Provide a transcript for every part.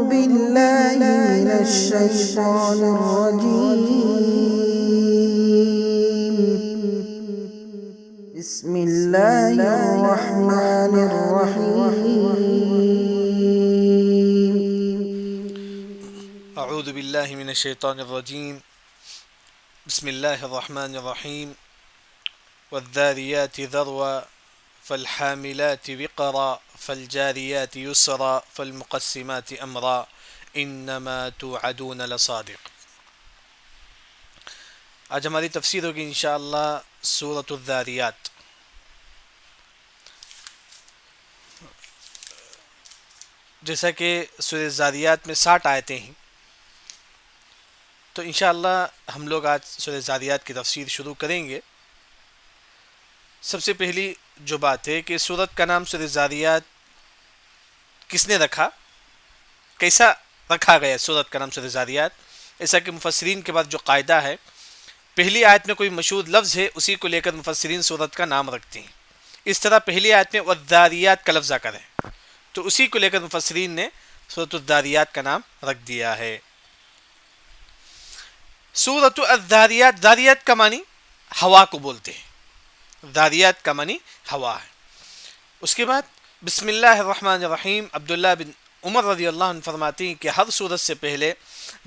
بالله من الشيطان الرجيم بسم الله الرحمن الرحيم اعوذ باللہ من الشیطان الرجیم بسم اللہ الرحمن الرحیم والذاریات ذروا فالحاملات وقرا فالجاریات یسرا فالمقسمات امرا انما توعدون لصادق۔ آج ہماری تفسیر ہوگی انشاءاللہ سورۃ الذاریات۔ جیسا کہ سورۃ الذاریات میں 60 آیتیں ہیں، تو انشاءاللہ ہم لوگ آج سورۃ الذاریات کی تفسیر شروع کریں گے۔ سب سے پہلی جو بات ہے کہ سورت کا نام سورۃ الذاریات کس نے رکھا، کیسا رکھا گیا سورت کا نام سورۃ الذاریات؟ ایسا کہ مفسرین کے بعد جو قاعدہ ہے، پہلی آیت میں کوئی مشہور لفظ ہے اسی کو لے کر مفسرین سورت کا نام رکھتے ہیں۔ اس طرح پہلی آیت میں والذاریات کا لفظ آکر ہے، تو اسی کو لے کر مفسرین نے سورۃ الذاریات کا نام رکھ دیا ہے۔ سورۃ الذاریات، ذاریات کا معنی ہوا کو بولتے ہیں، ذاریات کا معنی ہوا ہے۔ اس کے بعد بسم اللہ الرحمن الرحیم، عبداللہ بن عمر رضی اللہ عنہ فرماتے ہیں کہ ہر سورت سے پہلے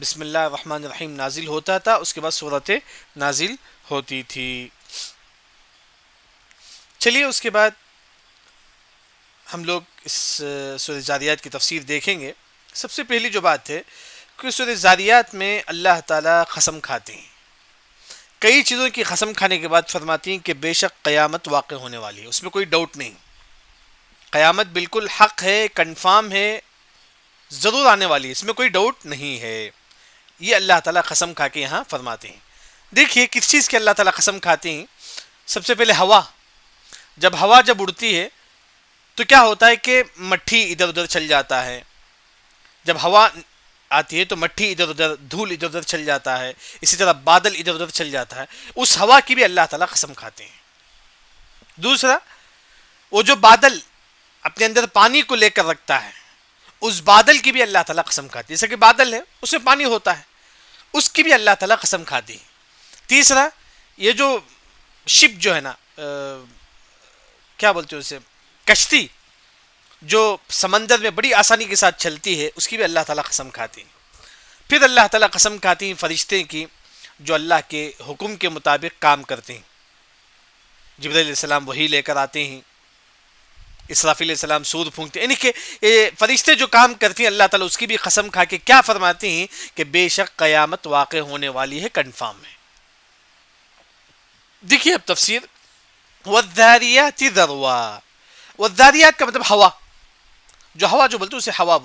بسم اللہ الرحمن الرحیم نازل ہوتا تھا، اس کے بعد سورتیں نازل ہوتی تھی۔ چلیے اس کے بعد ہم لوگ اس سورۃ الذاریات کی تفسیر دیکھیں گے۔ سب سے پہلی جو بات ہے کہ سورۃ الذاریات میں اللہ تعالیٰ قسم کھاتے ہیں، کئی چیزوں کی قسم کھانے کے بعد فرماتی ہیں کہ بے شک قیامت واقع ہونے والی ہے، اس میں کوئی ڈاؤٹ نہیں، قیامت بالکل حق ہے، کنفرم ہے، ضرور آنے والی ہے، اس میں کوئی ڈاؤٹ نہیں ہے۔ یہ اللہ تعالیٰ قسم کھا کے یہاں فرماتے ہیں۔ دیکھیے کس چیز کی اللہ تعالیٰ قسم کھاتے ہیں۔ سب سے پہلے ہوا، جب ہوا اڑتی ہے تو کیا ہوتا ہے کہ مٹھی ادھر ادھر چل جاتا ہے، جب ہوا آتی ہے تو مٹھی ادھر ادھر، دھول ادھر ادھر چل جاتا ہے، اسی طرح بادل ادھر ادھر چل جاتا ہے، اس ہوا کی بھی اللہ تعالیٰ قسم کھاتے ہیں۔ دوسرا، وہ جو بادل اپنے اندر پانی کو لے کر رکھتا ہے، اس بادل کی بھی اللہ تعالیٰ قسم کھاتی ہے، جیسے کہ بادل ہے اس میں پانی ہوتا ہے، اس کی بھی اللہ تعالیٰ قسم کھاتی ہے۔ تیسرا، یہ جو شپ جو ہے نا، کیا بولتے ہیں اسے، کشتی جو سمندر میں بڑی آسانی کے ساتھ چلتی ہے، اس کی بھی اللہ تعالیٰ قسم کھاتی ہیں۔ پھر اللہ تعالیٰ قسم کھاتی ہیں فرشتے کی جو اللہ کے حکم کے مطابق کام کرتے ہیں۔ جبرائیل علیہ السلام وحی لے کر آتے ہیں، اسرافیل علیہ السلام سور پھونکتے ہیں، یعنی کہ فرشتے جو کام کرتے ہیں اللہ تعالیٰ اس کی بھی قسم کھا کے کیا فرماتے ہیں کہ بے شک قیامت واقع ہونے والی ہے، کنفرم ہے۔ دیکھیے اب تفسیر، والذاریات ذروا، والذاریات کا مطلب ہوا، جو ہوا جو بولتے ہیں اسے ہوا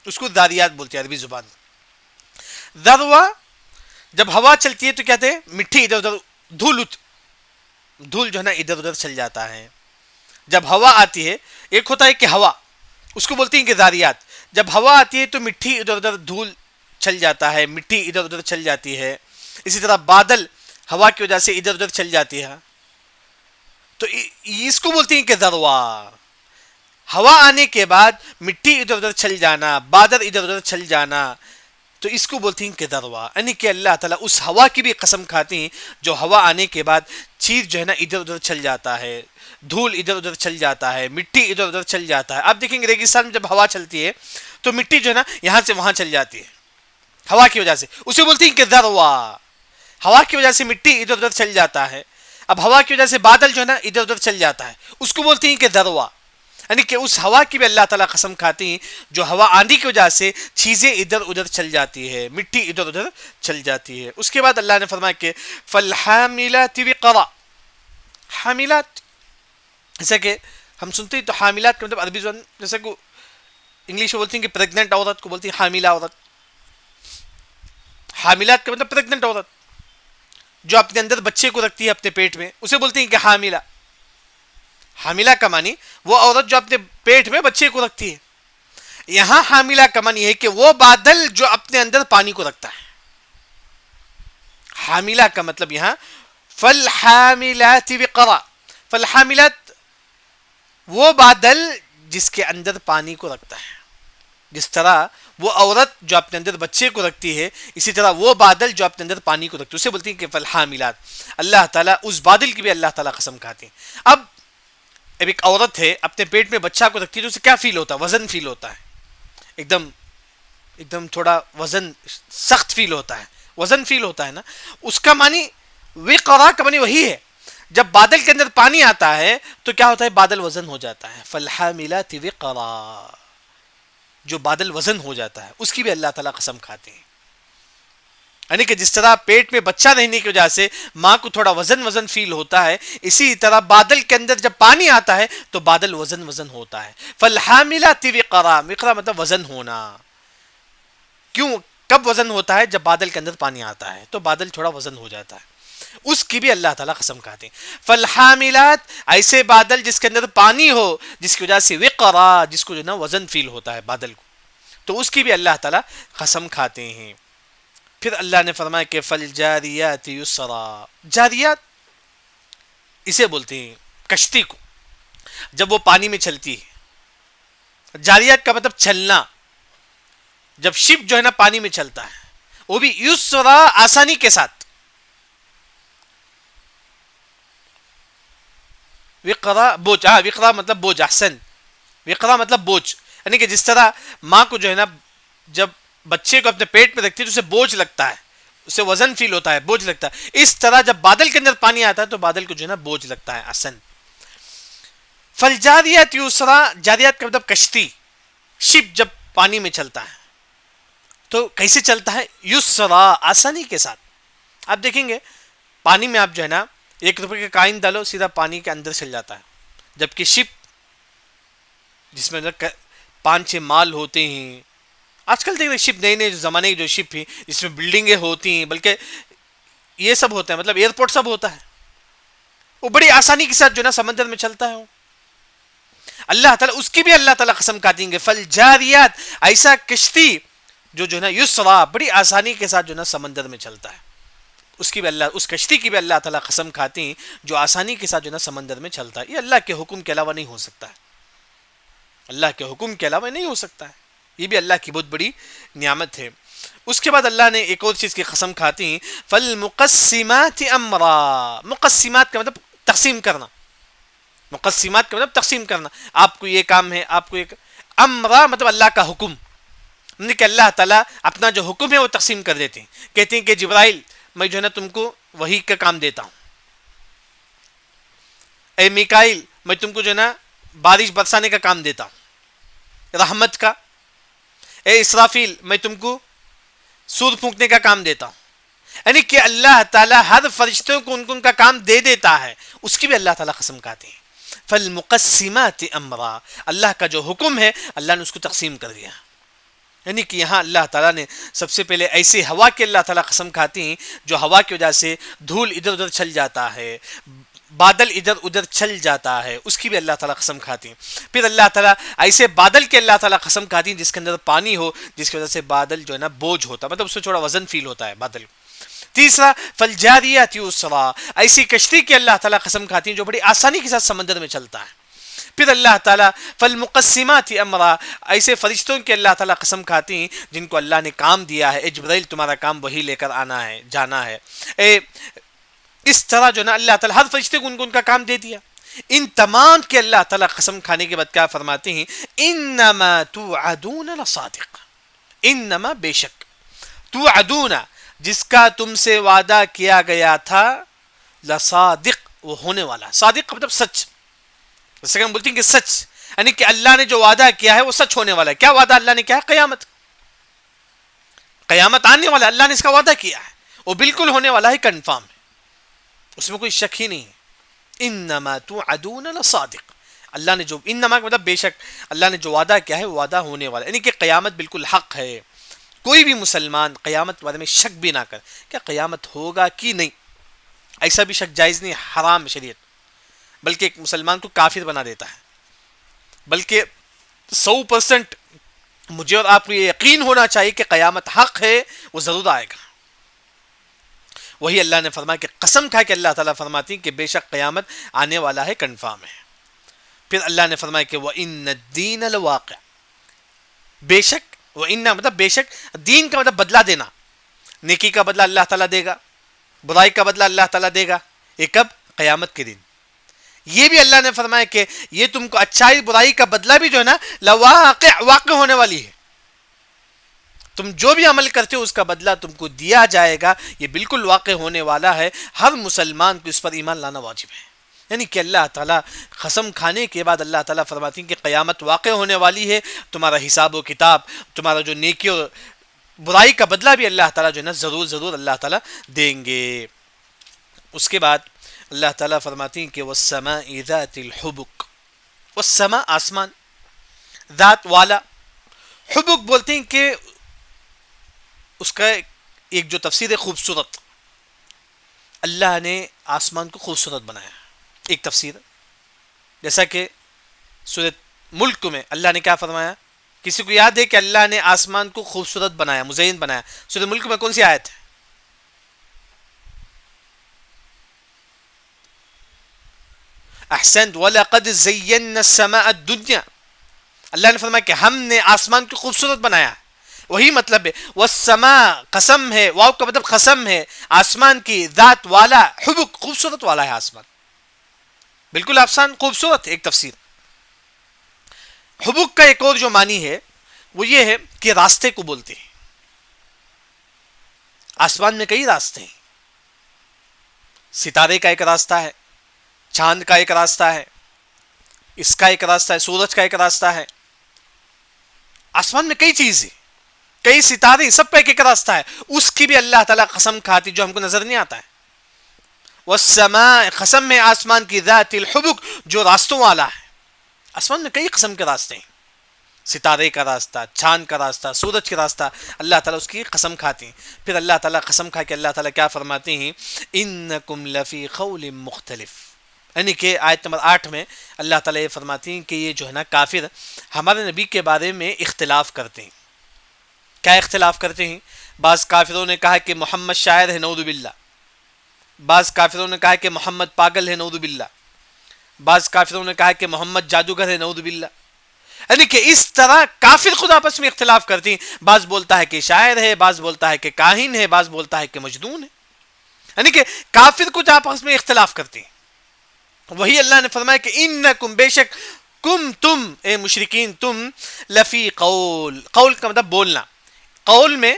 اس کو ذاریات بولتے ہیں عربی زبان میں۔ ذروا، جب ہوا چلتی ہے تو کہتے ہیں مٹھی ادھر ادھر، دھول جو ہے نا ادھر ادھر چل جاتا ہے۔ جب ہوا آتی ہے، ایک ہوتا ہے کہ ہوا، اس کو بولتے ہیں کہ ذاریات، جب ہوا آتی ہے تو مٹھی ادھر ادھر، دھول چل جاتا ہے، مٹھی ادھر ادھر چل جاتی ہے۔ اسی طرح بادل ہوا کی وجہ سے ادھر ادھر چل جاتی ہے، تو اس کو بولتے ہیں کہ ذروا، ہوا آنے کے بعد مٹھی ادھر ادھر چل جانا، بادل ادھر ادھر چل جانا، تو اس کو بولتے ہیں کہ ذروا، یعنی کہ اللہ تعالیٰ اس ہوا کی بھی قسم کھاتے ہیں جو ہوا آنے کے بعد چیز جو ہے نا ادھر ادھر چل جاتا ہے، دھول ادھر ادھر چل جاتا ہے، مٹی ادھر ادھر چل جاتا ہے۔ آپ دیکھیں گے ریگستان میں جب ہوا چلتی ہے تو مٹی جو ہے نا یہاں سے وہاں چل جاتی ہے ہوا کی وجہ سے، اسے بولتے ہیں کہ ذروا، ہوا کی وجہ سے مٹی ادھر ادھر چل جاتا ہے۔ اب ہوا کی وجہ سے بادل جو ہے نا ادھر ادھر چل جاتا ہے، اس کو بولتے ہیں کہ ذروا، یعنی کہ اس ہوا کی بھی اللہ تعالیٰ قسم کھاتی ہیں جو ہوا آندھی کی وجہ سے چیزیں ادھر ادھر چل جاتی ہے، مٹی ادھر ادھر چل جاتی ہے۔ اس کے بعد اللہ نے فرمایا کہ فالحاملات وقرا، حاملات، جیسا کہ ہم سنتے ہیں تو حاملات کا مطلب عربی زبان، جیسا کہ انگلش میں بولتے ہیں کہ پریگننٹ عورت کو بولتی ہیں حاملہ عورت۔ حاملات کا مطلب پریگننٹ عورت جو اپنے اندر بچے کو رکھتی ہے اپنے پیٹ میں، اسے بولتے ہیں کہ حاملہ۔ حاملہ کا معنی وہ عورت جو اپنے پیٹ میں بچے کو رکھتی ہے۔ یہاں حاملہ کا معنی ہے کہ وہ بادل جو اپنے اندر پانی کو رکھتا ہے۔ حاملہ کا مطلب یہاں فالحاملات وقرا، فالحاملات وہ بادل جس کے اندر پانی کو رکھتا ہے، جس طرح وہ عورت جو اپنے اندر بچے کو رکھتی ہے، اسی طرح وہ بادل جو اپنے اندر پانی کو رکھتی ہے، اسے بولتی ہیں کہ فالحاملات. اللہ تعالیٰ اس بادل کی بھی اللہ تعالیٰ قسم کھاتے ہیں. اب ایک عورت ہے اپنے پیٹ میں بچہ کو رکھتی ہے تو اسے کیا فیل ہوتا ہے؟ وزن فیل ہوتا ہے، ایک دم ایک دم تھوڑا وزن سخت فیل ہوتا ہے، وزن فیل ہوتا ہے نا. اس کا معنی وقرا کا معنی وہی ہے. جب بادل کے اندر پانی آتا ہے تو کیا ہوتا ہے؟ بادل وزن ہو جاتا ہے. فالحاملات وقرا، جو بادل وزن ہو جاتا ہے اس کی بھی اللہ تعالیٰ قسم کھاتے ہیں. یعنی کہ جس طرح پیٹ میں بچہ رہنے کی وجہ سے ماں کو تھوڑا وزن فیل ہوتا ہے، اسی طرح بادل کے اندر جب پانی آتا ہے تو بادل وزن ہوتا ہے. فالحاملات وقرا، وقرا مطلب وزن ہونا. کیوں؟ کب وزن ہوتا ہے؟ جب بادل کے اندر پانی آتا ہے تو بادل تھوڑا وزن ہو جاتا ہے. اس کی بھی اللہ تعالیٰ قسم کھاتے ہیں. فالحاملات، ایسے بادل جس کے اندر پانی ہو، جس کی وجہ سے وقرا، جس کو جو نا وزن فیل ہوتا ہے بادل کو، تو اس کی بھی اللہ تعالیٰ قسم کھاتے ہیں. پھر اللہ نے فرمایا کہ فالجاریات یسرا، جاریات اسے بولتے ہیں کشتی کو جب وہ پانی میں چلتی ہے. جاریات کا مطلب چلنا. جب شپ جو ہے نا پانی میں چلتا ہے وہ بھی یسرا، آسانی کے ساتھ. وقرا بوجھ، وقرا مطلب بوجھ. احسن، وقرا مطلب بوجھ. یعنی کہ جس طرح ماں کو جو ہے نا جب بچے کو اپنے پیٹ میں رکھتی ہے تو اسے بوجھ لگتا ہے، اسے وزن فیل ہوتا ہے، بوجھ لگتا ہے. اس طرح جب بادل کے اندر پانی آتا ہے تو بادل کو جو ہے نا بوجھ لگتا ہے. احسن. فالجاریات یسرا، جاریات کا مطلب کشتی، شپ جب پانی میں چلتا ہے تو کیسے چلتا ہے؟ یسرا، آسانی کے ساتھ. آپ دیکھیں گے پانی میں آپ جو ہے نا 1 روپے کا کائن ڈالو سیدھا پانی کے اندر چل جاتا ہے، جبکہ شپ جس میں 5-6 مال ہوتے ہیں. آج کل دیکھ رہے شپ نئے جو زمانے کی جو شپ ہیں جس میں بلڈنگیں ہوتی ہیں، بلکہ یہ سب ہوتا ہے، مطلب ایئرپورٹ سب ہوتا ہے، وہ بڑی آسانی کے ساتھ جو ہے نا سمندر میں چلتا ہے. وہ اللہ تعالیٰ اس کی بھی اللہ تعالیٰ قسم کھاتی ہیں. فالجاریات، ایسا کشتی جو ہے نا یسرا، بڑی آسانی کے ساتھ جو ہے نا سمندر میں چلتا ہے. اس کی بھی اللہ، اس کشتی کی بھی اللہ تعالیٰ قسم کھاتی ہیں جو آسانی کے ساتھ جو ہے نا سمندر میں چلتا ہے. یہ اللہ کے حکم کے علاوہ نہیں ہو سکتا ہے، اللہ کے حکم کے علاوہ نہیں ہو سکتا ہے. یہ بھی اللہ کی بہت بڑی نعمت ہے. اس کے بعد اللہ نے ایک اور چیز کی قسم کھاتی ہیں، فالمقسمات امرا. مقسمات کا مطلب تقسیم کرنا، مقسمات کا مطلب تقسیم کرنا. آپ کو یہ کام ہے، آپ کو یہ امرا مطلب اللہ کا حکم. یعنی کہ اللہ تعالیٰ اپنا جو حکم ہے وہ تقسیم کر دیتے ہیں. کہتے ہیں کہ جبرائیل میں جو ہے نا تم کو وحی کا کام دیتا ہوں. اے میکائیل میں تم کو جو ہے نا بارش برسانے کا کام دیتا ہوں، رحمت کا. اے اسرافیل میں تم کو سور پھونکنے کا کام دیتا ہوں. یعنی کہ اللہ تعالیٰ ہر فرشتوں کو ان کا کام دے دیتا ہے. اس کی بھی اللہ تعالیٰ قسم کھاتے ہیں. فالمقسمات امرا، اللہ کا جو حکم ہے اللہ نے اس کو تقسیم کر دیا. یعنی کہ یہاں اللہ تعالیٰ نے سب سے پہلے ایسی ہوا کی اللہ تعالیٰ قسم کھاتی ہیں جو ہوا کی وجہ سے دھول ادھر ادھر چل جاتا ہے، بادل ادھر ادھر چل جاتا ہے، اس کی بھی اللہ تعالیٰ قسم کھاتی ہیں. پھر اللہ تعالیٰ ایسے بادل کے اللہ تعالیٰ قسم کھاتی ہیں جس کے اندر پانی ہو، جس کی وجہ سے بادل جو ہے نا بوجھ ہوتا ہے، مطلب اس میں تھوڑا وزن فیل ہوتا ہے بادل. تیسرا فالجاریات یسرا، ایسی کشتی کی اللہ تعالیٰ قسم کھاتی ہیں جو بڑی آسانی کے ساتھ سمندر میں چلتا ہے. پھر اللہ تعالیٰ فالمقسمات امرا، ایسے فرشتوں کی اللہ تعالیٰ قسم کھاتی ہیں جن کو اللہ نے کام دیا ہے. اے جبرائیل تمہارا کام وہی لے کر آنا ہے، جانا ہے. اس طرح جو نا اللہ تعالیٰ ہر فرشتے کو ان کا کام دے دیا. ان تمام کے اللہ تعالیٰ قسم کھانے کے بعد کیا فرماتے ہیں؟ انما توعدون لصادق، انما بے شک، توعدون جس کا تم سے وعدہ کیا گیا تھا، لصادق وہ ہونے والا. صادق مطلب سچ، جیسے کہ ہم بولتے ہیں کہ سچ، یعنی کہ اللہ نے جو وعدہ کیا ہے وہ سچ ہونے والا ہے. کیا وعدہ اللہ نے کیا ہے؟ قیامت، قیامت آنے والا. اللہ نے اس کا وعدہ کیا ہے، وہ بالکل ہونے والا ہے، کنفرم ہے، اس میں کوئی شک ہی نہیں ہے. انما توعدون لصادق، اللہ نے جو، انما کا مطلب بے شک، اللہ نے جو وعدہ کیا ہے وہ وعدہ ہونے والا ہے. یعنی کہ قیامت بالکل حق ہے. کوئی بھی مسلمان قیامت کے بارے میں شک بھی نہ کر کیا قیامت ہوگا کہ نہیں. ایسا بھی شک جائز نہیں، حرام شریعت، بلکہ ایک مسلمان کو کافر بنا دیتا ہے. بلکہ 100% مجھے اور آپ کو یہ یقین ہونا چاہیے کہ قیامت حق ہے، وہ ضرور آئے گا. وہی اللہ نے فرمایا کہ قسم کھا کے اللہ تعالیٰ فرماتی کہ بے شک قیامت آنے والا ہے، کنفرم ہے. پھر اللہ نے فرمایا کہ وَإِنَّ الدِّينَ لَوَاقِعٌ، بے شک، وہ ان مطلب بے شک، دین کا مطلب بدلہ دینا، نیکی کا بدلہ اللہ تعالیٰ دے گا، برائی کا بدلہ اللہ تعالیٰ دے گا، یہ کب؟ قیامت کے دن۔ یہ بھی اللہ نے فرمایا کہ یہ تم کو اچھائی برائی کا بدلہ بھی جو ہے نا واقع ہونے والی ہے، تم جو بھی عمل کرتے ہو اس کا بدلہ تم کو دیا جائے گا، یہ بالکل واقع ہونے والا ہے، ہر مسلمان کو اس پر ایمان لانا واجب ہے۔ یعنی کہ اللہ تعالیٰ قسم کھانے کے بعد اللہ تعالیٰ فرماتی ہیں کہ قیامت واقع ہونے والی ہے، تمہارا حساب و کتاب، تمہارا جو نیکی اور برائی کا بدلہ بھی اللہ تعالیٰ جو ہے نا ضرور اللہ تعالیٰ دیں گے۔ اس کے بعد اللہ تعالیٰ فرماتی ہیں کہ وَالسَّمَاءِ ذَاتِ الْحُبُكِ، والسماء آسمان، ذات والا، حبک بولتے ہیں کہ اس کا ایک جو تفسیر ہے خوبصورت، اللہ نے آسمان کو خوبصورت بنایا، ایک تفسیر، جیسا کہ سورۃ ملک میں اللہ نے کیا فرمایا؟ کسی کو یاد ہے کہ اللہ نے آسمان کو خوبصورت بنایا، مزین بنایا؟ سورۃ ملک میں کون سی آیت ہے؟ احسنت، وَلَقَدْ زَيَّنَّا السَّمَاءَ الدُّنْيَا، اللہ نے فرمایا کہ ہم نے آسمان کو خوبصورت بنایا، وہی مطلب ہے والسماء، قسم ہے، واو کا مطلب قسم ہے، آسمان کی، ذات والا، حبک، خوبصورت والا ہے آسمان، بالکل آسمان خوبصورت ہے، ایک تفسیر۔ حبک کا ایک اور جو معنی ہے وہ یہ ہے کہ راستے کو بولتے ہیں، آسمان میں کئی راستے ہیں، ستارے کا ایک راستہ ہے، چاند کا ایک راستہ ہے، اس کا ایک راستہ ہے، سورج کا ایک راستہ ہے، آسمان میں کئی چیزیں، کئی ستارے، سب کا ایک ایک راستہ ہے، اس کی بھی اللہ تعالیٰ قسم کھاتی جو ہم کو نظر نہیں آتا ہے۔ والسماء، قسم ہے آسمان کی، ذات الحبک، جو راستوں والا ہے، آسمان میں کئی قسم کے راستے ہیں، ستارے کا راستہ، چاند کا راستہ، سورج کا راستہ، اللہ تعالیٰ اس کی قسم کھاتی ہیں۔ پھر اللہ تعالیٰ قسم کھا کے اللہ تعالیٰ کیا فرماتے ہیں؟ انکم لفی قول مختلف، یعنی کہ آیت نمبر 8 میں اللہ تعالیٰ یہ فرماتی ہیں کہ یہ جو ہے نا کافر ہمارے نبی کے بارے میں اختلاف کرتے ہیں۔ کیا اختلاف کرتے ہیں؟ بعض کافروں نے کہا کہ محمد شاعر ہے، نعوذ باللہ، بعض کافروں نے کہا کہ محمد پاگل ہے، نعوذ باللہ، بعض کافروں نے کہا کہ محمد جادوگر ہے، نعوذ باللہ، یعنی کہ اس طرح کافر خود آپس میں اختلاف کرتے ہیں، بعض بولتا ہے کہ شاعر ہے، بعض بولتا ہے کہ کاہن ہے، بعض بولتا ہے کہ مجنون ہے، یعنی کہ کافر کچھ آپس میں اختلاف کرتے ہیں۔ وہی اللہ نے فرمایا کہ انکم، بے شک، کم تم، اے مشرکین، تم لفی قول، قول کا مطلب بولنا، قول میں،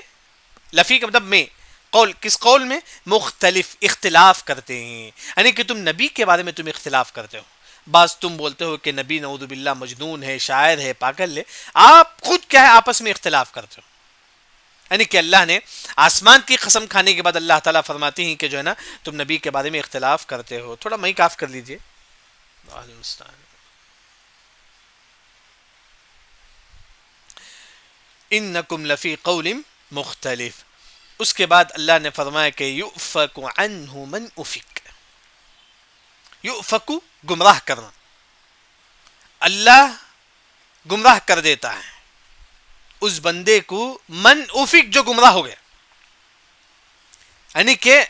لفی کا مطلب میں، قول، کس قول میں؟ مختلف، اختلاف کرتے ہیں، یعنی کہ تم نبی کے بارے میں تم اختلاف کرتے ہو، بعض تم بولتے ہو کہ نبی نعوذ باللہ مجنون ہے، شاعر ہے، پاگل ہے، آپ خود کیا ہے آپس میں اختلاف کرتے ہو۔ یعنی کہ اللہ نے آسمان کی قسم کھانے کے بعد اللہ تعالیٰ فرماتے ہیں کہ جو ہے نا تم نبی کے بارے میں اختلاف کرتے ہو۔ تھوڑا مائک آف کر لیجئے۔ انکم لفی قول مختلف۔ اس کے بعد اللہ نے فرمایا کہ یؤفک عنہ من افک، یؤفک، گمراہ کرنا، اللہ گمراہ کر دیتا ہے اس بندے کو، من افک، جو گمراہ ہو گیا، یعنی کہ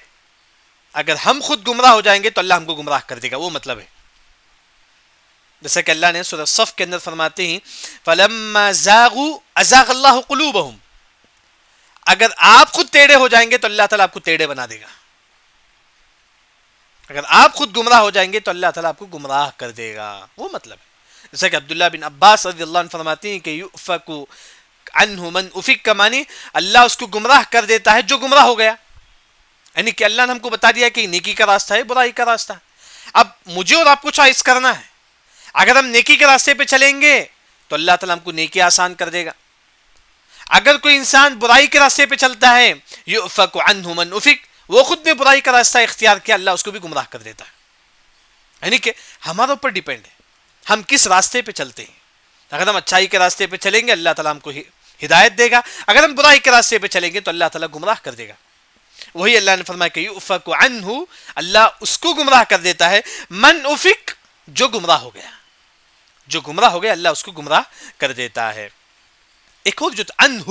اگر ہم خود گمراہ ہو جائیں گے تو اللہ ہم کو گمراہ کر دے گا، وہ مطلب ہے۔ جیسا کہ اللہ نے سورہ صف کے اندر فرماتے ہیں فَلَمَّا زَاغُوا أَزَاغَ اللَّهُ قُلُوبَهُمْ، اگر آپ خود ٹیڑے ہو جائیں گے تو اللہ تعالیٰ آپ کو ٹیڑے بنا دے گا، اگر آپ خود گمراہ ہو جائیں گے تو اللہ تعالیٰ آپ کو گمراہ کر دے گا، وہ مطلب ہے۔ جیسا کہ عبداللہ بن عباس رضی اللہ عنہ فرماتے ہیں کہ یؤفک عنہ من افک کا معنی اللہ اس کو گمراہ کر دیتا ہے جو گمراہ ہو گیا، یعنی کہ اللہ نے ہم کو بتا دیا کہ نیکی کا راستہ ہے، برائی کا راستہ ہے، اب مجھے اور آپ کو چوائس کرنا ہے، اگر ہم نیکی کے راستے پہ چلیں گے تو اللہ تعالیٰ ہم کو نیکی آسان کر دے گا، اگر کوئی انسان برائی کے راستے پہ چلتا ہے یؤفک عنہ من افک، وہ خود نے برائی کا راستہ اختیار کیا، اللہ اس کو بھی گمراہ کر دیتا ہے، یعنی کہ ہمارے اوپر ڈیپینڈ ہے ہم کس راستے پہ چلتے ہیں، اگر ہم اچھائی کے راستے پہ چلیں گے اللہ تعالیٰ ہم کو ہدایت دے گا، اگر ہم برائی کے راستے پہ چلیں گے تو اللہ تعالیٰ گمراہ کر دے گا۔ وہی اللہ نے فرمایا کہ یؤفک عنہ، اللہ اس کو گمراہ کر دیتا ہے، من افک، جو گمراہ ہو گیا، جو گمراہ ہو گیا اللہ اس کو گمراہ کر دیتا ہے۔ ایک اور جو عنہ،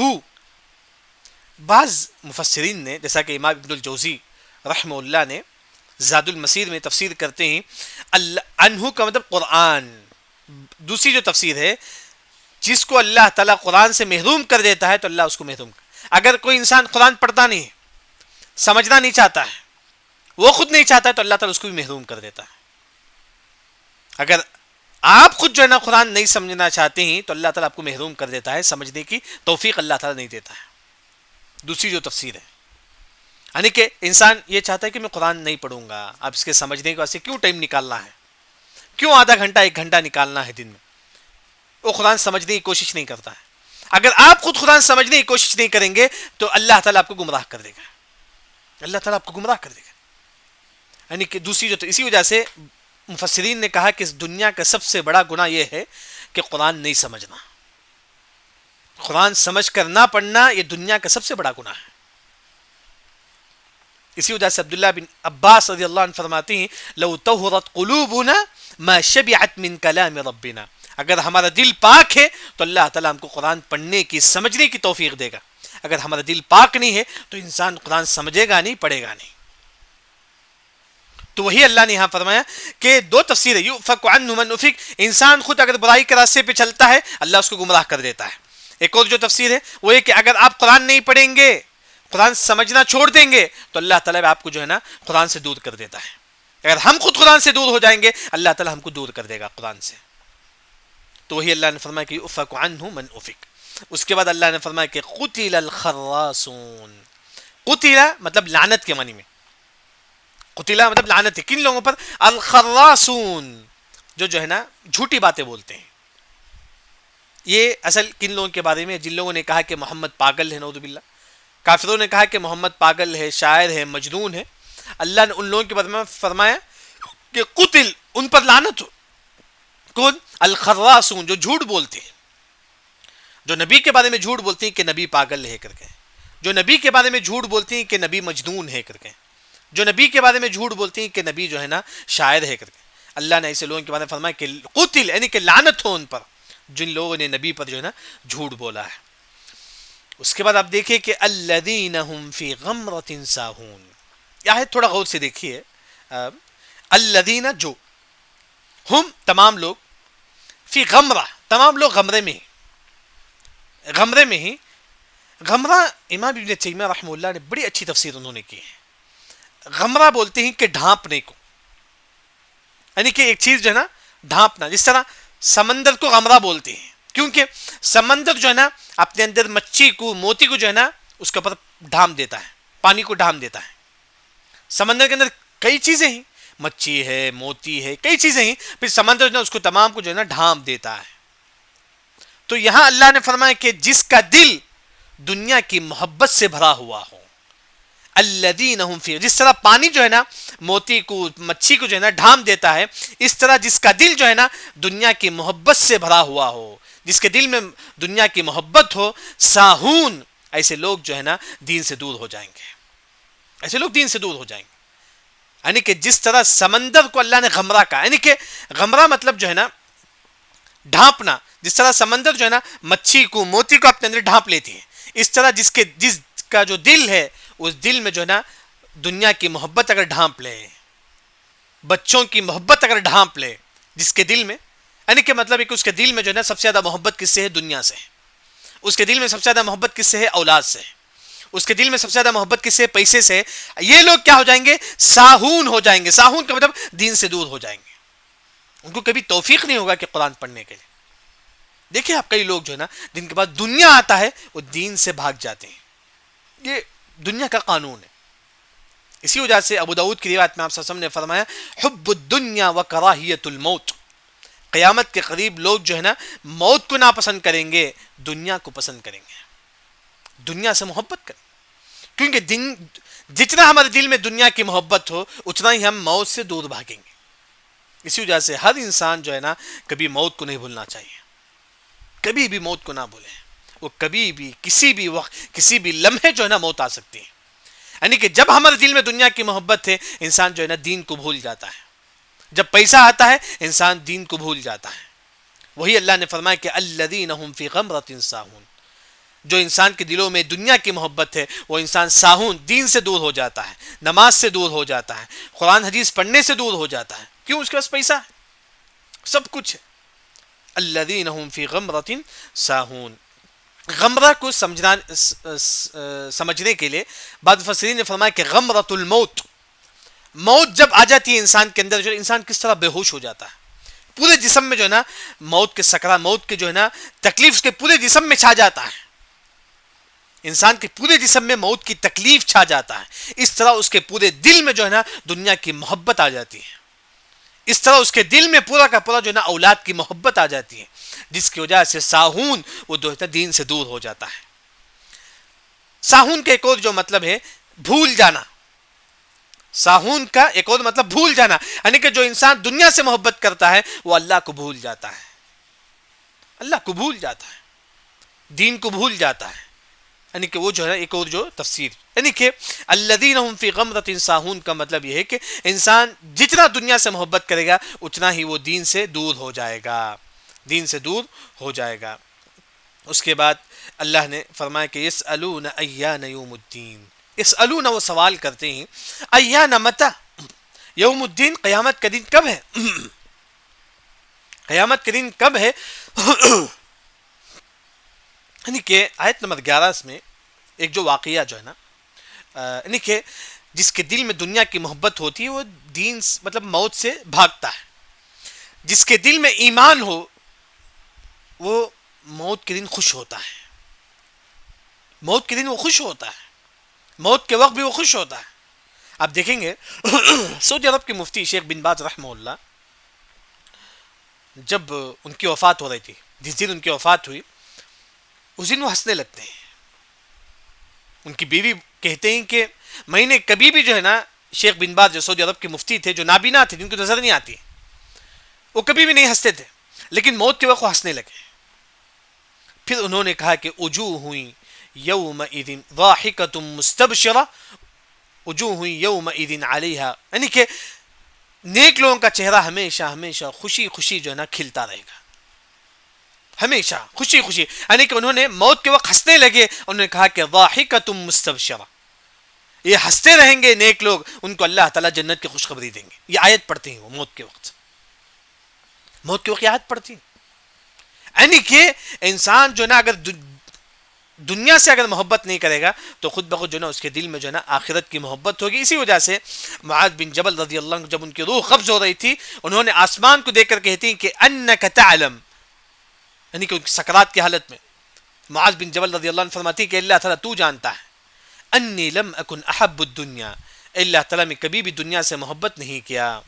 بعض مفسرین نے جیسا کہ امام ابن الجوزی رحمہ اللہ نے زاد المسیر میں تفسیر کرتے ہیں عنہ کا مطلب قرآن، دوسری جو تفسیر ہے جس کو اللہ تعالیٰ قرآن سے محروم کر دیتا ہے تو اللہ اس کو محروم اگر کوئی انسان قرآن پڑھتا نہیں ہے، سمجھنا نہیں چاہتا ہے، وہ خود نہیں چاہتا ہے، تو اللہ تعالیٰ اس کو بھی محروم کر دیتا ہے. اگر آپ خود جو ہے نا قرآن نہیں سمجھنا چاہتے ہیں تو اللہ تعالیٰ آپ کو محروم کر دیتا ہے، سمجھنے کی توفیق اللہ تعالیٰ نہیں دیتا ہے. دوسری جو تفسیر ہے، یعنی کہ انسان یہ چاہتا ہے کہ میں قرآن نہیں پڑھوں گا، اب اس کے سمجھنے کے واسطے کیوں ٹائم نکالنا ہے، کیوں آدھا گھنٹہ 1 گھنٹہ نکالنا ہے دن میں. وہ قرآن سمجھنے کی کوشش نہیں کرتا ہے. اگر آپ خود قرآن سمجھنے کی کوشش نہیں کریں گے تو اللہ تعالیٰ آپ کو گمراہ کر دے گا، اللہ تعالیٰ آپ کو گمراہ کر دے گا. یعنی کہ دوسری جو اسی وجہ سے مفسرین نے کہا کہ اس دنیا کا سب سے بڑا گناہ یہ ہے کہ قرآن نہیں سمجھنا. قرآن سمجھ کر نہ پڑھنا یہ دنیا کا سب سے بڑا گناہ ہے. اسی وجہ سے عبداللہ بن عباس رضی اللہ عنہ فرماتے ہیں لو طہرت قلوبنا ما شبعت من کلام ربنا. اگر ہمارا دل پاک ہے تو اللہ تعالیٰ ہم کو قرآن پڑھنے کی سمجھنے کی توفیق دے گا. اگر ہمارا دل پاک نہیں ہے تو انسان قرآن سمجھے گا نہیں، پڑھے گا نہیں. تو وہی اللہ نے یہاں فرمایا کہ دو تفسیر ہے، یؤفک عنہ من افک، انسان خود اگر برائی کے راستے پہ چلتا ہے اللہ اس کو گمراہ کر دیتا ہے. ایک اور جو تفسیر ہے وہ یہ کہ اگر آپ قرآن نہیں پڑھیں گے، قرآن سمجھنا چھوڑ دیں گے تو اللہ تعالیٰ آپ کو جو ہے نا قرآن سے دور کر دیتا ہے. اگر ہم خود قرآن سے دور ہو جائیں گے اللہ تعالیٰ ہم کو دور کر دے گا قرآن سے. تو وہی اللہ نے فرمایا کہ یؤفک عنہ من افک. اس کے بعد اللہ نے فرمایا کہ قتل الخراصون. قتل مطلب لعنت کے معنی میں، قتلہ مطلب لعنت ہے کن لوگوں پر؟ الخراصون، جو ہے نا جھوٹی باتیں بولتے ہیں. یہ اصل کن لوگوں کے بارے میں؟ جن لوگوں نے کہا کہ محمد پاگل ہے، نعوذ باللہ. کافروں نے کہا کہ محمد پاگل ہے، شاعر ہے، مجنون ہے. اللہ نے ان لوگوں کے بارے میں فرمایا کہ قتل، ان پر لعنت ہو. کون؟ الخراصون، جو جھوٹ بولتے ہیں، جو نبی کے بارے میں جھوٹ بولتے ہیں کہ نبی پاگل ہے کر کے، جو نبی کے بارے میں جھوٹ بولتے ہیں کہ نبی مجنون ہے کر کے، جو نبی کے بارے میں جھوٹ بولتے ہیں کہ نبی جو ہے نا شاعر ہے کر کے. اللہ نے ایسے لوگوں کے بارے میں فرمایا کہ قتل، یعنی کہ لعنت ہو ان پر جن لوگوں نے نبی پر جو ہے نا جھوٹ بولا ہے. اس کے بعد آپ دیکھیے کہ الذین هم فی غمرۃ ساہون. یہ آیت تھوڑا غور سے دیکھیے. الذین، جو، ہم تمام لوگ، فی غمرہ، تمام لوگ غمرے میں ہی، غمرے میں ہی. غمرہ امام ابن تیمیہ رحمہ اللہ نے بڑی اچھی تفسیر انہوں نے کی ہے. غمرہ بولتے ہیں کہ ڈھانپنے کو، یعنی کہ ایک چیز جو ہے نا ڈھانپنا. جس طرح سمندر کو غمرہ بولتے ہیں کیونکہ سمندر جو ہے نا اپنے اندر مچھی کو، موتی کو جو ہے نا اس کے اوپر ڈھانپ دیتا ہے، پانی کو ڈھانپ دیتا ہے. سمندر کے اندر کئی چیزیں ہیں، مچھی ہے، موتی ہے، کئی چیزیں ہیں، پھر سمندر جو ہے اس کو تمام کو جو ہے نا ڈھانپ دیتا ہے. تو یہاں اللہ نے فرمایا کہ جس کا دل دنیا کی محبت سے بھرا ہوا ہو، الذین هم فی، جس طرح پانی جو ہے نا موتی کو، مچھی کو جو ہے نا ڈھانپ دیتا ہے، اس طرح جس کا دل جو ہے نا دنیا کی محبت سے بھرا ہوا ہو، جس کے دل میں دنیا کی محبت ہو، ساہون، ایسے لوگ جو ہے نا دین سے دور ہو جائیں گے. ایسے لوگ دین سے دور ہو جائیں گے. یعنی کہ جس طرح سمندر کو اللہ نے غمرہ کہا، یعنی کہ غمرہ مطلب جو ہے نا ڈھانپنا. جس طرح سمندر جو ہے نا مچھی کو، موتی کو اپنے اندر ڈھانپ لیتی ہے، اس طرح جس کا جو دل ہے اس دل میں جو ہے نا دنیا کی محبت اگر ڈھانپ لے، بچوں کی محبت اگر ڈھانپ لے جس کے دل میں، یعنی کہ مطلب ہے کہ اس کے دل میں جو ہے نا سب سے زیادہ محبت کس سے ہے؟ دنیا سے. اس کے دل میں سب سے زیادہ محبت کس سے ہے؟ اولاد سے. اس کے دل میں سب سے زیادہ محبت کس سے؟ پیسے سے. یہ لوگ کیا ہو جائیں گے؟ ساہون ہو جائیں گے. ساہون کا مطلب دین سے دور ہو جائیں گے. ان کو کبھی توفیق نہیں ہوگا کہ قرآن پڑھنے کے لیے. دیکھیں آپ کئی لوگ جو ہے نا جن کے بعد دنیا آتا ہے وہ دین سے بھاگ جاتے ہیں. یہ دنیا کا قانون ہے. اسی وجہ سے ابو داؤد کی روایت میں آپ صلی اللہ علیہ وسلم نے فرمایا حب الدنیا و کراہیت الموت. قیامت کے قریب لوگ جو ہے نا موت کو ناپسند کریں گے، دنیا کو پسند کریں گے، دنیا سے محبت کریں. کیونکہ جتنا ہمارے دل میں دنیا کی محبت ہو اتنا ہی ہم موت سے دور بھاگیں گے. اسی وجہ سے ہر انسان جو ہے نا کبھی موت کو نہیں بھولنا چاہیے. کبھی بھی موت کو نہ بھولیں. وہ کبھی بھی کسی بھی وقت کسی بھی لمحے جو ہے نا موت آ سکتی ہے. یعنی کہ جب ہمارے دل میں دنیا کی محبت ہے انسان جو ہے نا دین کو بھول جاتا ہے. جب پیسہ آتا ہے انسان دین کو بھول جاتا ہے. وہی اللہ نے فرمایا کہ الذین هم فی غمرۃ ساہون. جو انسان کے دلوں میں دنیا کی محبت ہے وہ انسان ساہون، دین سے دور ہو جاتا ہے، نماز سے دور ہو جاتا ہے، قرآن حدیث پڑھنے سے دور ہو جاتا ہے. کیوں؟ اس کے پاس پیسہ ہے، سب کچھ ہے. الذین هم فی غمرۃ ساہون. غمرہ کو سمجھنے کے لیے بعض مفسرین نے فرمایا کہ غمرۃ الموت، موت جب آ جاتی ہے انسان کے اندر، جو انسان کس طرح بے ہوش ہو جاتا ہے، پورے جسم میں جو ہے نا موت کے سکرات، موت کے جو ہے نا تکلیف اس کے پورے جسم میں چھا جاتا ہے، انسان کے پورے جسم میں موت کی تکلیف چھا جاتا ہے. اس طرح اس کے پورے دل میں جو ہے نا دنیا کی محبت آ جاتی ہے، اس طرح اس کے دل میں پورا کا پورا جو ہے نا اولاد کی محبت آ جاتی ہے، جس کی وجہ سے ساہون وہ دین سے دور ہو جاتا ہے. ساہون کا ایک اور جو مطلب ہے بھول جانا، ساہون کا ایک اور مطلب بھول جانا، یعنی کہ جو انسان دنیا سے محبت کرتا ہے وہ اللہ کو بھول جاتا ہے، اللہ کو بھول جاتا ہے، دین کو بھول جاتا ہے. یعنی کہ وہ جو ہے ایک اور جو تفسیر، یعنی کہ الذین هم فی غمرۃ ساہون کا مطلب یہ ہے کہ انسان جتنا دنیا سے محبت کرے گا اتنا ہی وہ دین سے دور ہو جائے گا، دین سے دور ہو جائے گا. اس کے بعد اللہ نے فرمایا کہ یسألون ایان یوم الدین، یسألون وہ سوال کرتے ہیں، ایان متی یوم الدین، قیامت کا دن کب ہے، قیامت کا دن کب ہے. یعنی کہ آیت نمبر 11 میں ایک جو واقعہ جو ہے نا، یعنی کہ جس کے دل میں دنیا کی محبت ہوتی ہے وہ دین مطلب موت سے بھاگتا ہے، جس کے دل میں ایمان ہو وہ موت کے دن خوش ہوتا ہے، موت کے دن وہ خوش ہوتا ہے، موت کے وقت بھی وہ خوش ہوتا ہے. آپ دیکھیں گے سعودی عرب کے مفتی شیخ بن باز رحمہ اللہ، جب ان کی وفات ہو رہی تھی، جس دن ان کی وفات ہوئی اس دن وہ ہنسنے لگتے ہیں. ان کی بیوی کہتے ہیں کہ میں نے کبھی بھی جو ہے نا شیخ بن باز جو سعودی عرب کے مفتی تھے، جو نابینا تھے، جن کو نظر نہیں آتی، وہ کبھی بھی نہیں ہنستے تھے، لیکن موت کے وقت وہ ہنسنے لگے. پھر انہوں نے کہا کہ وجوہ یومئذ ضاحکۃ مستبشرہ وجوہ یومئذ علیہا، یعنی کہ نیک لوگوں کا چہرہ ہمیشہ ہمیشہ خوشی خوشی جو ہے نا کھلتا رہے گا، ہمیشہ خوشی خوشی. یعنی کہ انہوں نے موت کے وقت ہنسنے لگے، انہوں نے کہا کہ ضاحکۃ مستبشرہ، یہ ہنستے رہیں گے نیک لوگ، ان کو اللہ تعالیٰ جنت کی خوشخبری دیں گے. یہ آیت پڑھتے ہیں وہ موت کے وقت، موت کے وقت یہ آیت پڑھتی ہیں. یعنی کہ انسان جو نا اگر دنیا سے اگر محبت نہیں کرے گا تو خود بخود جو نا اس کے دل میں جو نا آخرت کی محبت ہوگی. اسی وجہ سے معاذ بن جبل رضی اللہ عنہ جب ان کی روح قبض ہو رہی تھی، انہوں نے آسمان کو دیکھ کر کہتی ہیں کہ انک تعلم، یعنی کہ سکرات کی حالت میں معاذ بن جبل رضی اللہ عنہ فرماتی ہیں کہ اللہ تعالیٰ تو جانتا ہے، انی لم اکن احب الدنیا، اللہ تعالیٰ میں کبھی بھی دنیا سے محبت نہیں کیا.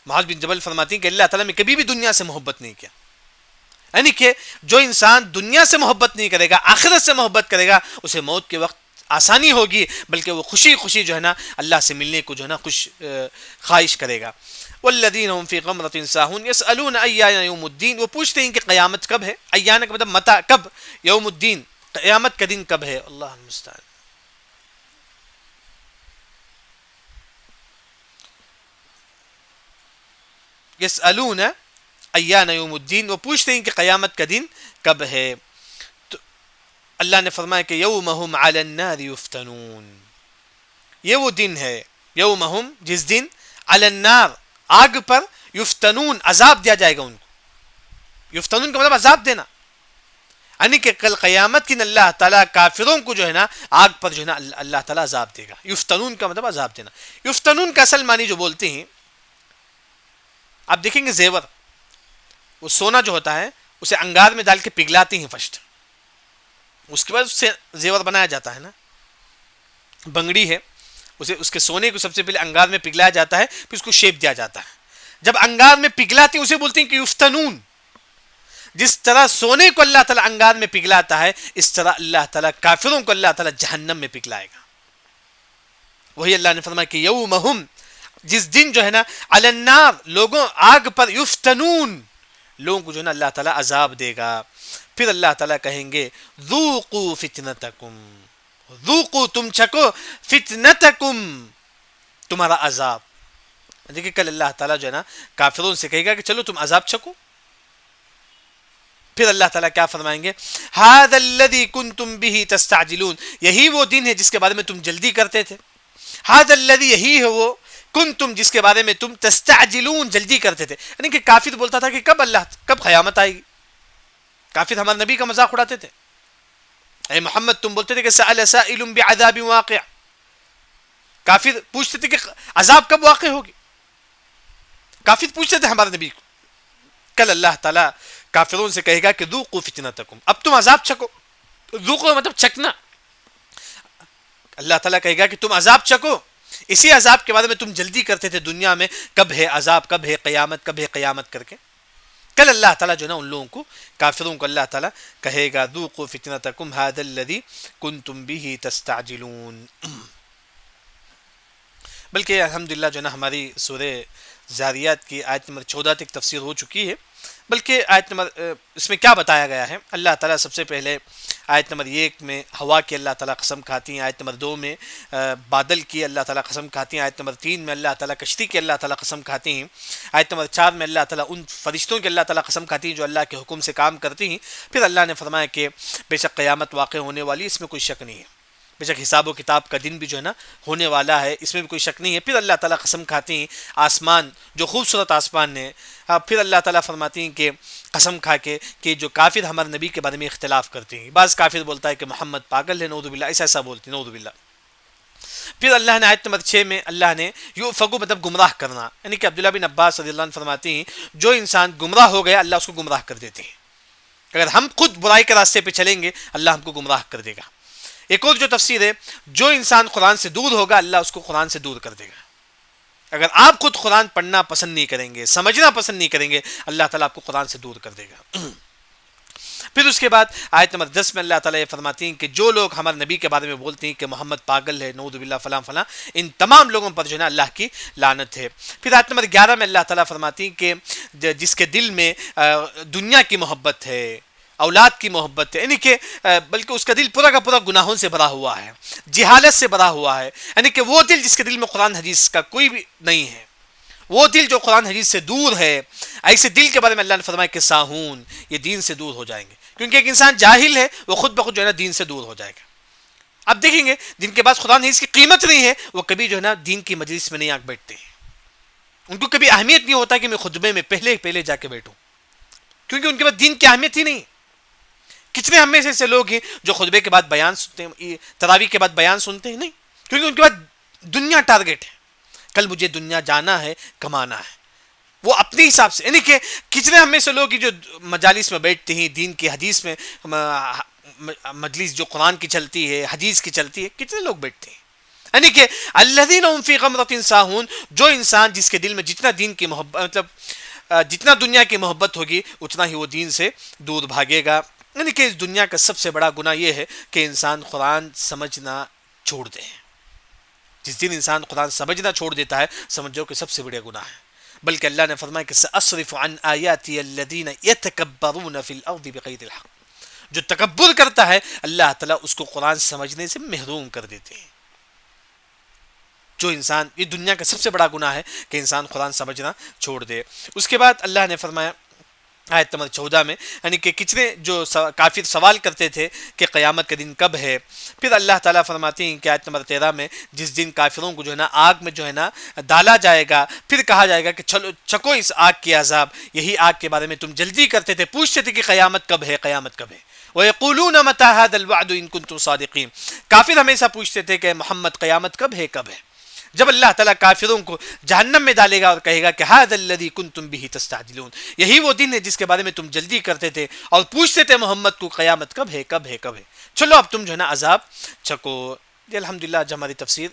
معاذ بن جبل فرماتی ہیں کہ اللہ تعالیٰ میں کبھی بھی دنیا سے محبت نہیں کیا. یعنی کہ جو انسان دنیا سے محبت نہیں کرے گا، آخرت سے محبت کرے گا، اسے موت کے وقت آسانی ہوگی، بلکہ وہ خوشی خوشی جو ہے نا اللہ سے ملنے کو جو ہے نا خواہش کرے گا. والذین هم فی غمرۃ ساہون یسألون ایان یوم الدین، وہ پوچھتے ہیں کہ قیامت کب ہے. ایان کا مطلب متا، کب، یوم الدین قیامت کا دن کب ہے. اللہ المستعان. یسألون ایان یوم الدین، وہ پوچھتے ہیں کہ قیامت کا دن کب ہے. تو اللہ نے فرمایا کہ یومہم علی النار یفتنون، یہ وہ دن ہے، یومہم جس دن، علی النار آگ پر، یفتنون عذاب دیا جائے گا ان کو. یفتنون کا مطلب عذاب دینا، یعنی کہ کل قیامت کی اللہ تعالیٰ کافروں کو جو ہے نا آگ پر جو ہے نا اللہ تعالیٰ عذاب دے گا. یفتنون کا مطلب عذاب دینا. یفتنون کا اصل معنی جو بولتے ہیں، آپ دیکھیں گے زیور، وہ سونا جو ہوتا ہے اسے انگار میں ڈال کے پگھلاتے ہیں فرسٹ، اس کے بعد اس سے زیور بنایا جاتا ہے نا. بنگڑی ہے، اسے اس کے سونے کو سب سے پہلے انگار میں پگھلایا جاتا ہے، پھر اس کو شیپ دیا جاتا ہے. جب انگار میں پگھلاتے ہیں اسے بولتے ہیں کہ یفتنون. جس طرح سونے کو اللہ تعالیٰ انگار میں پگھلاتا ہے، اس طرح اللہ تعالیٰ کافروں کو اللہ تعالیٰ جہنم میں پگھلائے گا. وہی اللہ نے فرمایا کہ یومہم جس دن جو ہے نا علی النار لوگوں آگ پر، یفتنون لوگوں کو جو ہے نا اللہ تعالیٰ عذاب دے گا. پھر اللہ تعالیٰ کہیں گے ذوقوا فتنتکم، ذوقوا تم چکو، فتنتکم تمہارا عذاب. دیکھیں کل اللہ تعالیٰ جو ہے نا کافروں سے کہے گا کہ چلو تم عذاب چکو. پھر اللہ تعالیٰ کیا فرمائیں گے، ھذا الذی کنتم بہ تستعجلون، یہی وہ دن ہے جس کے بارے میں تم جلدی کرتے تھے. ھذا الذی، یہی ہے وہ، کن تم جس کے بارے میں تم تستعجلون جلدی کرتے تھے. یعنی کہ کافر بولتا تھا کہ کب قیامت آئے گی. کافر ہمارے نبی کا مذاق اڑاتے تھے. اے محمد تم بولتے تھے کہ سأل سائل بعذاب واقع. کافر پوچھتے تھے کہ عذاب کب واقع ہوگی. کافر پوچھتے تھے ہمارے نبی کو. کل اللہ تعالیٰ کافروں سے کہے گا کہ ذوقوا فتنتکم, اب تم عذاب چکو. ذوقوا مطلب چکنا. اللہ تعالیٰ کہے گا کہ تم عذاب چکو. اسی عذاب کے بارے میں تم جلدی کرتے تھے دنیا میں, کب ہے عذاب, کب ہے قیامت, کب ہے قیامت کر کے. کل اللہ تعالیٰ جو نا ان لوگوں کو, کافروں کو اللہ تعالیٰ کہے گا ذوقوا فتنتکم ھذا الذی کنتم بہ تستعجلون. بلکہ الحمدللہ جو نا ہماری سورہ زاریات کی آیت نمبر 14 تک تفسیر ہو چکی ہے. بلکہ آیت نمبر اس میں کیا بتایا گیا ہے, اللہ تعالیٰ سب سے پہلے آیت نمبر 1 میں ہوا کی اللہ تعالیٰ قسم کھاتی ہیں, آیت نمبر 2 میں بادل کی اللہ تعالیٰ قسم کھاتی ہیں, آیت نمبر 3 میں اللہ تعالیٰ کشتی کی اللہ تعالیٰ قسم کھاتی ہیں, آیت نمبر 4 میں اللہ تعالیٰ ان فرشتوں کی اللہ تعالیٰ قسم کھاتی ہیں جو اللہ کے حکم سے کام کرتی ہیں. پھر اللہ نے فرمایا کہ بے شک قیامت واقع ہونے والی, اس میں کوئی شک نہیں ہے. بے شک حساب و کتاب کا دن بھی جو ہے نا ہونے والا ہے, اس میں بھی کوئی شک نہیں ہے. پھر اللہ تعالیٰ قسم کھاتی ہیں آسمان, جو خوبصورت آسمان ہے. پھر اللہ تعالیٰ فرماتی ہیں کہ قسم کھا کے کہ جو کافر ہمارے نبی کے بارے میں اختلاف کرتے ہیں, بعض کافر بولتا ہے کہ محمد پاگل ہے, نعوذ باللہ, ایسا بولتے ہیں, نعوذ باللہ. پھر اللہ نے آیت نمبر 6 میں اللہ نے یؤفکو مطلب گمراہ کرنا, یعنی کہ عبداللہ بن عباس رضی اللہ عنہ فرماتی ہیں جو انسان گمراہ ہو گیا اللہ اس کو گمراہ کر دیتے ہیں. اگر ہم خود برائی کے راستے پہ چلیں گے اللہ ہم کو گمراہ کر دے گا. ایک اور جو تفسیر ہے, جو انسان قرآن سے دور ہوگا اللہ اس کو قرآن سے دور کر دے گا. اگر آپ خود قرآن پڑھنا پسند نہیں کریں گے, سمجھنا پسند نہیں کریں گے, اللہ تعالیٰ آپ کو قرآن سے دور کر دے گا. پھر اس کے بعد آیت نمبر 10 میں اللہ تعالیٰ یہ فرماتی ہیں کہ جو لوگ ہمارے نبی کے بارے میں بولتے ہیں کہ محمد پاگل ہے, نعوذ باللہ, فلاں فلاں, ان تمام لوگوں پر جو ہے نا اللہ کی لعنت ہے. پھر آیت نمبر 11 میں اللہ تعالیٰ فرماتی ہیں کہ جس کے دل میں دنیا کی محبت ہے, اولاد کی محبت ہے, یعنی کہ بلکہ اس کا دل پورا کا پورا گناہوں سے بھرا ہوا ہے, جہالت سے بھرا ہوا ہے, یعنی کہ وہ دل جس کے دل میں قرآن حدیث کا کوئی بھی نہیں ہے, وہ دل جو قرآن حدیث سے دور ہے, ایسے دل کے بارے میں اللہ نے فرمایا کہ ساہون, یہ دین سے دور ہو جائیں گے. کیونکہ ایک انسان جاہل ہے وہ خود بخود جو ہے نا دین سے دور ہو جائے گا. اب دیکھیں گے جن کے پاس قرآن حدیث کی قیمت نہیں ہے وہ کبھی جو ہے نا دین کی مجلس میں نہیں آ بیٹھتے ہیں. ان کو کبھی اہمیت نہیں ہوتا کہ میں خطبے میں پہلے جا کے بیٹھوں, کیونکہ ان کے پاس دین کی اہمیت ہی نہیں. کتنے ہم میں سے ایسے لوگ ہیں جو خطبے کے بعد بیان سنتے ہیں, تراویح کے بعد بیان سنتے ہیں, نہیں, کیونکہ ان کے بعد دنیا ٹارگٹ ہے. کل مجھے دنیا جانا ہے, کمانا ہے, وہ اپنے حساب سے. یعنی کہ کتنے ہم میں سے لوگ جو مجالس میں بیٹھتے ہیں, دین کی حدیث میں مجلس جو قرآن کی چلتی ہے, حدیث کی چلتی ہے, کتنے لوگ بیٹھتے ہیں. یعنی کہ الذین هم فی غمرۃ ساہون, جو انسان جس کے دل میں جتنا دین کی محبت مطلب جتنا دنیا کی محبت ہوگی اتنا ہی وہ دین سے دور بھاگے گا. یعنی کہ اس دنیا کا سب سے بڑا گناہ یہ ہے کہ انسان قرآن سمجھنا چھوڑ دے. جس دن انسان قرآن سمجھنا چھوڑ دیتا ہے سمجھو کہ سب سے بڑا گناہ ہے. بلکہ اللہ نے فرمایا کہ سأصرف عن آیاتی الذین یتکبرون فی الارض بغیر الحق, جو تکبر کرتا ہے اللہ تعالیٰ اس کو قرآن سمجھنے سے محروم کر دیتے ہیں. جو انسان, یہ دنیا کا سب سے بڑا گناہ ہے کہ انسان قرآن سمجھنا چھوڑ دے. اس کے بعد اللہ نے فرمایا آیت نمبر 14 میں, یعنی کہ کتنے جو کافر سوال کرتے تھے کہ قیامت کا دن کب ہے. پھر اللہ تعالیٰ فرماتی ہیں کہ آیت نمبر 13 میں جس دن کافروں کو جو ہے نا آگ میں جو ہے نا ڈالا جائے گا, پھر کہا جائے گا کہ چلو چکو اس آگ کی عذاب, یہی آگ کے بارے میں تم جلدی کرتے تھے, پوچھتے تھے کہ قیامت کب ہے, قیامت کب ہے. وَيَقُولُونَ مَتَى هَذَا الْوَعْدُ إِن كُنتُمْ صَادِقِينَ, کافر ہمیشہ پوچھتے تھے کہ محمد قیامت کب ہے, کب ہے. جب اللہ تعالیٰ کافروں کو جہنم میں ڈالے گا اور کہے گا کہ هَذَا الَّذِي كُنتُمْ بِهِ تَسْتَعْجِلُونَ, یہی وہ دن ہے جس کے بارے میں تم جلدی کرتے تھے اور پوچھتے تھے محمد کو قیامت کب ہے, کب ہے, کب ہے. چلو اب تم جو ہے نا عذاب چکو. یہ الحمدللہ آج ہماری تفسیر